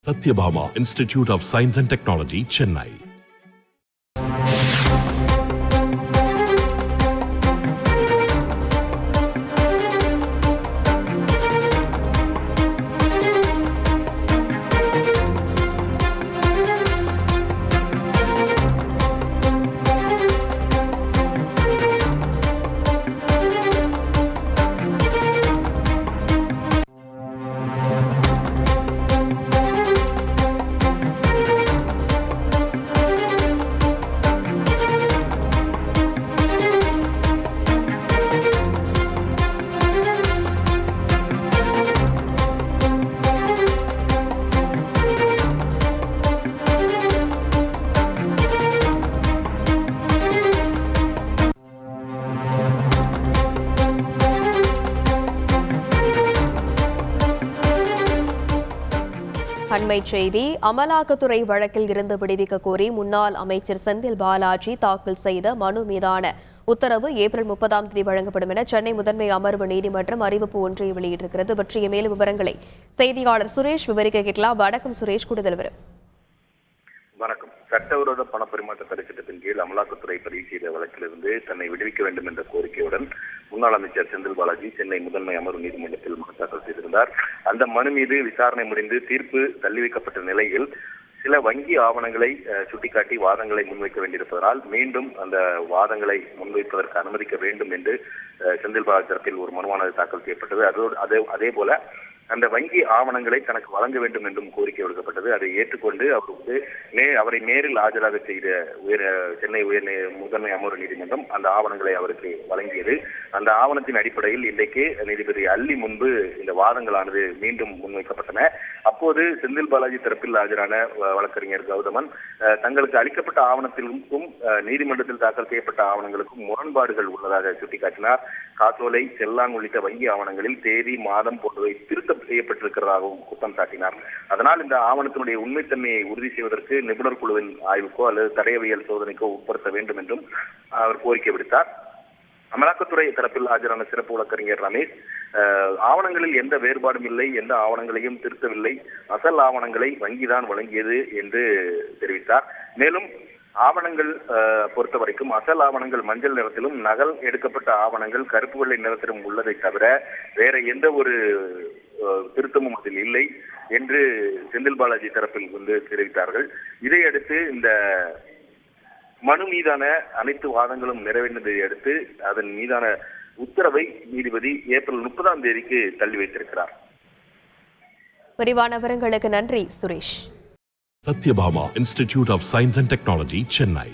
Satyabhama Institute of Science and Technology, Chennai. அண்மை செய்தி. அமலாக்கத்துறை வழக்கில் இருந்து விடுவிக்க கோரி முன்னாள் அமைச்சர் செந்தில் பாலாஜி தாக்கல் செய்த மனு மீதான உத்தரவு ஏப்ரல் 30ஆம் தேதி வழங்கப்படும் என சென்னை முதன்மை அமர்வு நீதிமன்றம் அறிவிப்பு ஒன்றை வெளியிட்டிருக்கிறது. பற்றிய மேலும் விவரங்களை செய்தியாளர் சுரேஷ் விவரிக்க கேட்கலாம். வணக்கம் சுரேஷ், கூடுதல் விவரம். வணக்கம். சட்டவிரோத பண பரிமாற்ற தடை சட்டத்தின் கீழ் அமலாக்கத்துறை பதிவு செய்த வழக்கிலிருந்து தன்னை விடுவிக்க வேண்டும் என்ற கோரிக்கையுடன் முன்னாள் அமைச்சர் செந்தில் பாலாஜி சென்னை முதன்மை அமர்வு நீதிமன்றத்தில் மனு தாக்கல் செய்திருந்தார். அந்த மனு மீது விசாரணை முடிந்து தீர்ப்பு தள்ளி வைக்கப்பட்ட நிலையில் சில வங்கி ஆவணங்களை சுட்டிக்காட்டி வாதங்களை முன்வைக்க வேண்டியிருப்பதனால் மீண்டும் அந்த வாதங்களை முன்வைப்பதற்கு அனுமதிக்க வேண்டும் என்று செந்தில் பாலாஜி தரப்பில் ஒரு மனுவானது தாக்கல் செய்யப்பட்டது. அதே போல அந்த வங்கி ஆவணங்களை தனக்கு வழங்க வேண்டும் என்றும் கோரிக்கை விடுக்கப்பட்டது. அதை ஏற்றுக்கொண்டு அவரை நேரில் ஆஜராக செய்த சென்னை முதன்மை அமர்வு நீதிமன்றம் அந்த ஆவணங்களை அவருக்கு வழங்கியது. அந்த ஆவணத்தின் அடிப்படையில் இன்றைக்கு நீதிபதி அல்லி முன்பு இந்த வாதங்களானது மீண்டும் முன்வைக்கப்பட்டன. அப்போது செந்தில் பாலாஜி தரப்பில் ஆஜரான வழக்கறிஞர் கௌதமன் தங்களுக்கு அளிக்கப்பட்ட ஆவணத்திற்கும் நீதிமன்றத்தில் தாக்கல் செய்யப்பட்ட ஆவணங்களுக்கும் முரண்பாடுகள் உள்ளதாக சுட்டிக்காட்டினார். காசோலை, செல்லான் உள்ளிட்ட வங்கி ஆவணங்களில் தேதி, மாதம் போன்றவை திருத்தம் செய்யப்பட்டிருக்கிறதாகவும் குற்றம் சாட்டினார். அதனால் இந்த ஆவணத்தினுடைய உண்மைத்தன்மையை உறுதி செய்வதற்கு நிபுணர் குழுவின் ஆய்வுக்கோ அல்லது தடயவியல் சோதனைக்கோ உட்படுத்த வேண்டும் என்றும் அவர் கோரிக்கை விடுத்தார். அமலாக்கத்துறை தரப்பில் ஆஜரான சிறப்பு வழக்கறிஞர் ரமேஷ் ஆவணங்களில் எந்த வேறுபாடும் இல்லை, எந்த ஆவணங்களையும் திருத்தவில்லை, அசல் ஆவணங்களை வங்கிதான் வழங்கியது என்று தெரிவித்தார். மேலும் ஆவணங்கள் பொறுத்த வரைக்கும் அசல் ஆவணங்கள் மஞ்சள் நிறத்திலும் நகல் எடுக்கப்பட்ட ஆவணங்கள் கருப்பு வெள்ளை நிறத்திலும் உள்ளதை தவிர வேற எந்த ஒரு திருத்தமும் அதில் இல்லை என்று செந்தில் பாலாஜி தரப்பில் தெரிவித்தார்கள். இதையடுத்து இந்த மனு மீதான அனைத்து வாதங்களும் நிறைவேறியதை அடுத்து அதன் மீதான உத்தரவை நீதிபதி ஏப்ரல் 30ஆம் தேதிக்கு தள்ளி வைத்திருக்கிறார். விரிவான விவரங்களுக்கு நன்றி Suresh. Satyabhama Institute of Science and Technology, Chennai.